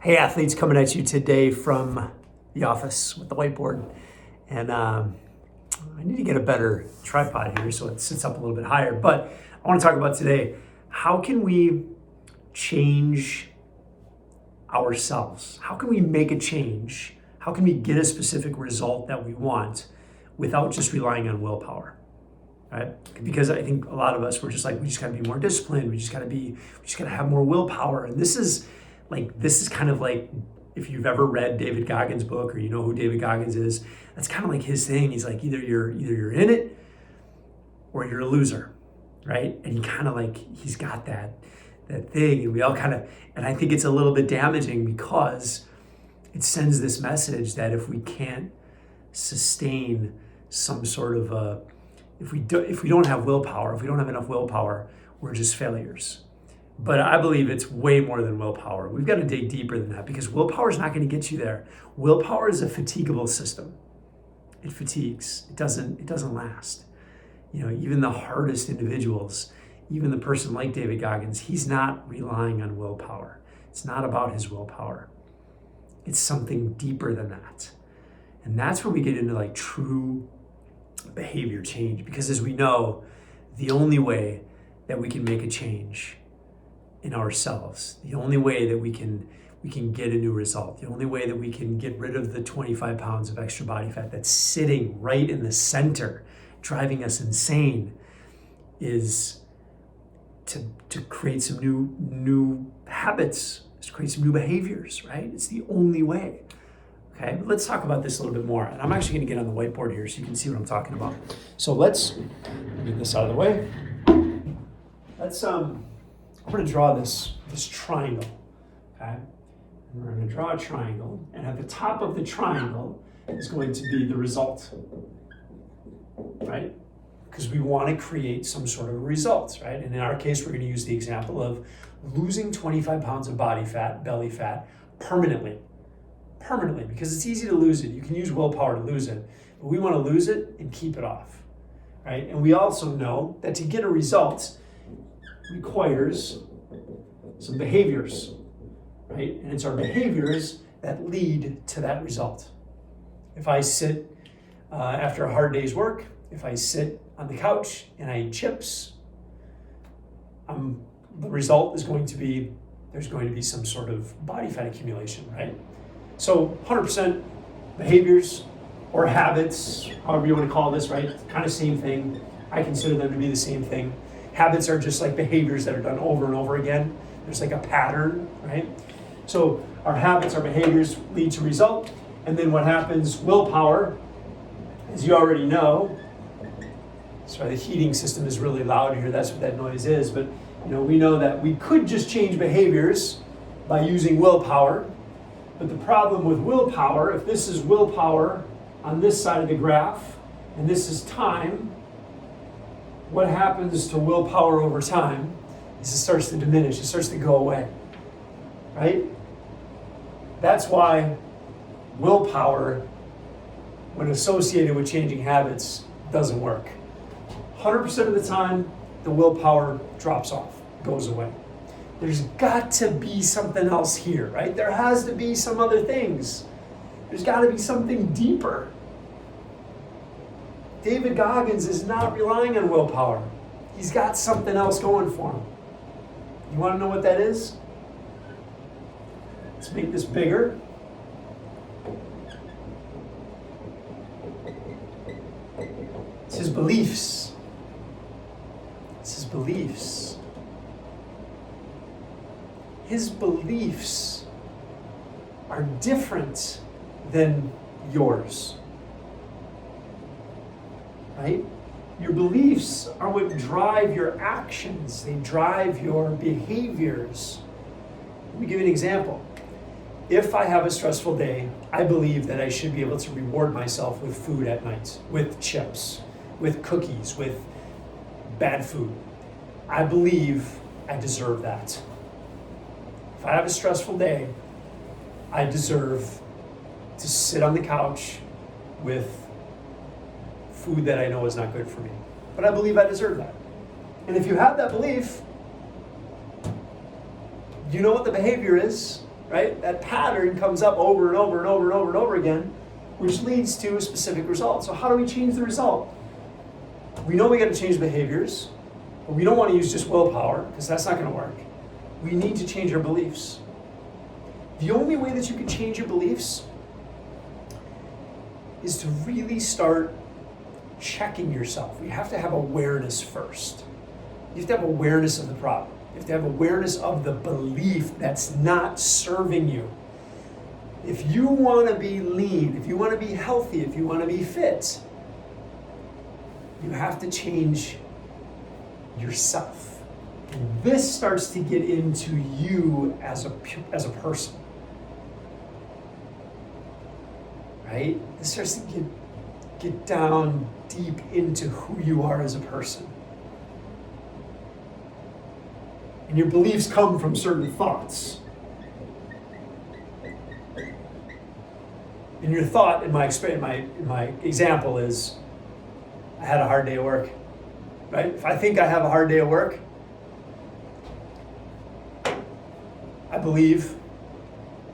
Hey athletes, coming at you today from the office with the whiteboard. And I need to get a better tripod here so it sits up a little bit higher. But I want to talk about today, how can we change ourselves? How can we make a change? How can we get a specific result that we want without just relying on willpower? Right? Because I think a lot of us, we just gotta be more disciplined. We just gotta have more willpower. And this is kind of like, if you've ever read David Goggins' book or you know who David Goggins is, that's kind of like his thing. He's like, either you're in it or you're a loser, right? And he's got that thing, and we all and I think it's a little bit damaging because it sends this message that if we can't sustain some sort of if we don't have willpower, if we don't have enough willpower, we're just failures. But I believe it's way more than willpower. We've got to dig deeper than that, because willpower is not going to get you there. Willpower is a fatigable system. It fatigues. It doesn't last. Even the hardest individuals, even the person like David Goggins, he's not relying on willpower. It's not about his willpower. It's something deeper than that. And that's where we get into true behavior change, because as we know, the only way that we can make a change in ourselves, the only way that we can get a new result, the only way that we can get rid of the 25 pounds of extra body fat that's sitting right in the center, driving us insane, is to create some new habits, to create some new behaviors, right? It's the only way. Okay, but let's talk about this a little bit more. And I'm actually going to get on the whiteboard here so you can see what I'm talking about. So let's get this out of the way. I'm going to draw this triangle, okay? And we're going to draw a triangle, and at the top of the triangle is going to be the result, right? Because we want to create some sort of result, right? And in our case, we're going to use the example of losing 25 pounds of body fat, belly fat, permanently, because it's easy to lose it. You can use willpower to lose it, but we want to lose it and keep it off, right? And we also know that to get a result requires some behaviors, right? And it's our behaviors that lead to that result. If I sit after a hard day's work, if I sit on the couch and I eat chips, the result is going to be, there's going to be some sort of body fat accumulation, right? So 100% behaviors or habits, however you want to call this, right? Kind of same thing. I consider them to be the same thing. Habits are just like behaviors that are done over and over again. There's like a pattern, right? So our habits, our behaviors lead to result. And then what happens, willpower, as you already know, sorry, the heating system is really loud here. That's what that noise is. But we know that we could just change behaviors by using willpower. But the problem with willpower, if this is willpower on this side of the graph, and this is time, what happens to willpower over time is it starts to diminish, it starts to go away, right? That's why willpower, when associated with changing habits, doesn't work. 100% of the time, the willpower drops off, goes away. There's got to be something else here, right? There has to be some other things. There's got to be something deeper. David Goggins is not relying on willpower. He's got something else going for him. You want to know what that is? Let's make this bigger. It's his beliefs. It's his beliefs. His beliefs are different than yours. Right? Your beliefs are what drive your actions. They drive your behaviors. Let me give you an example. If I have a stressful day, I believe that I should be able to reward myself with food at night, with chips, with cookies, with bad food. I believe I deserve that. If I have a stressful day, I deserve to sit on the couch with food that I know is not good for me. But I believe I deserve that. And if you have that belief, you know what the behavior is, right? That pattern comes up over and over and over and over and over again, which leads to a specific result. So how do we change the result? We know we got to change behaviors, but we don't want to use just willpower because that's not going to work. We need to change our beliefs. The only way that you can change your beliefs is to really start checking yourself. You have to have awareness first. You have to have awareness of the problem. You have to have awareness of the belief that's not serving you. If you want to be lean, if you want to be healthy, if you want to be fit, you have to change yourself. And this starts to get into you as a person. Right? This starts to get down deep into who you are as a person. And your beliefs come from certain thoughts. And your thought, in my example, is, I had a hard day at work. Right? If I think I have a hard day at work, I believe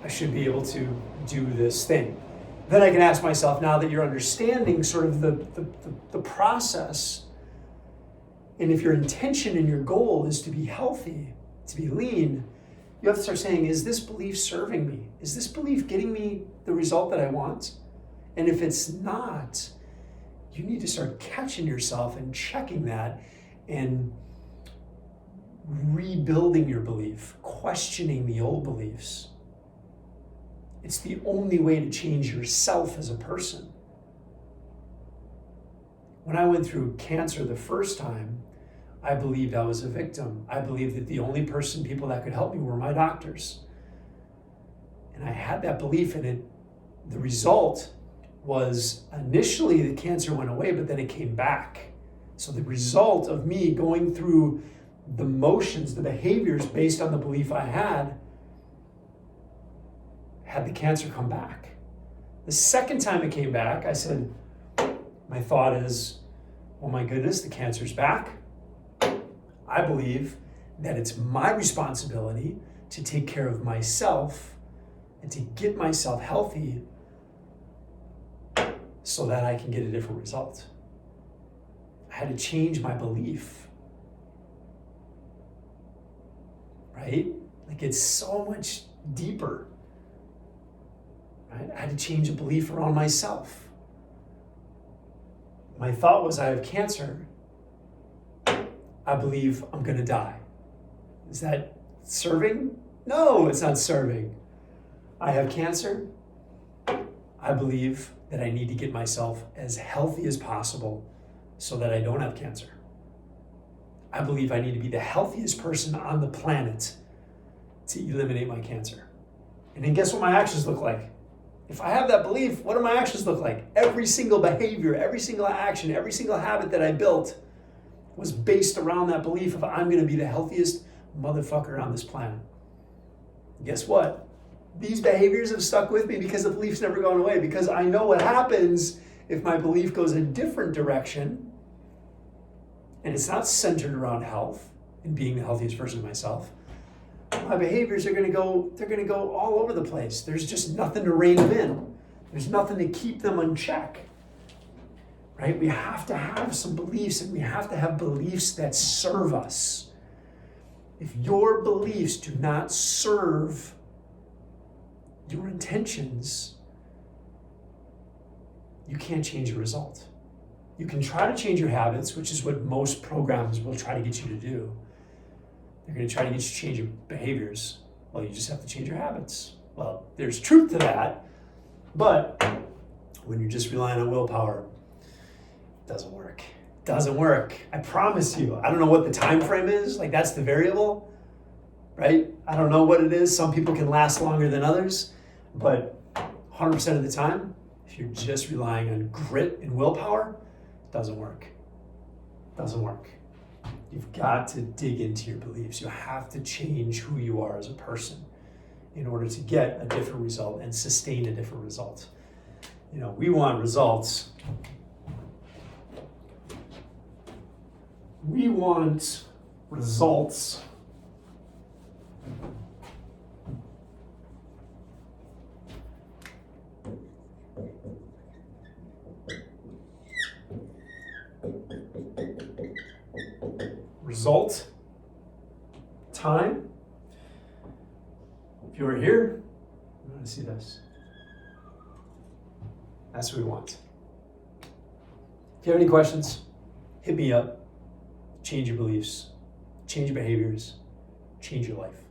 I should be able to do this thing. Then I can ask myself, now that you're understanding sort of the process, and if your intention and your goal is to be healthy, to be lean, you have to start saying, is this belief serving me? Is this belief getting me the result that I want? And if it's not, you need to start catching yourself and checking that and rebuilding your belief, questioning the old beliefs. It's the only way to change yourself as a person. When I went through cancer the first time, I believed I was a victim. I believed that the only people that could help me were my doctors. And I had that belief in it. The result was initially the cancer went away, but then it came back. So the result of me going through the motions, the behaviors based on the belief I had the cancer come back. The second time it came back, I said, my thought is, oh my goodness, the cancer's back. I believe that it's my responsibility to take care of myself and to get myself healthy so that I can get a different result. I had to change my belief. Right? Like, it's so much deeper. Right? I had to change a belief around myself. My thought was, I have cancer. I believe I'm going to die. Is that serving? No, it's not serving. I have cancer. I believe that I need to get myself as healthy as possible so that I don't have cancer. I believe I need to be the healthiest person on the planet to eliminate my cancer. And then guess what my actions look like? If I have that belief, what do my actions look like? Every single behavior, every single action, every single habit that I built was based around that belief of I'm going to be the healthiest motherfucker on this planet. Guess what? These behaviors have stuck with me because the belief's never gone away, because I know what happens if my belief goes a different direction and it's not centered around health and being the healthiest version of myself. My behaviors are going to go all over the place. There's just nothing to rein them in. There's nothing to keep them in check. Right? We have to have some beliefs, and we have to have beliefs that serve us. If your beliefs do not serve your intentions, you can't change your result. You can try to change your habits, which is what most programs will try to get you to do. They're going to try to get you to change your behaviors. Well, you just have to change your habits. Well, there's truth to that, but when you're just relying on willpower, it doesn't work. It doesn't work. I promise you. I don't know what the time frame is. Like, that's the variable, right? I don't know what it is. Some people can last longer than others, but 100% of the time, if you're just relying on grit and willpower, it doesn't work. It doesn't work. You've got to dig into your beliefs. You have to change who you are as a person in order to get a different result and sustain a different result. You know, we want results. We want results result, time. If you were here, I want to see this. That's what we want. If you have any questions, hit me up. Change your beliefs, change your behaviors, change your life.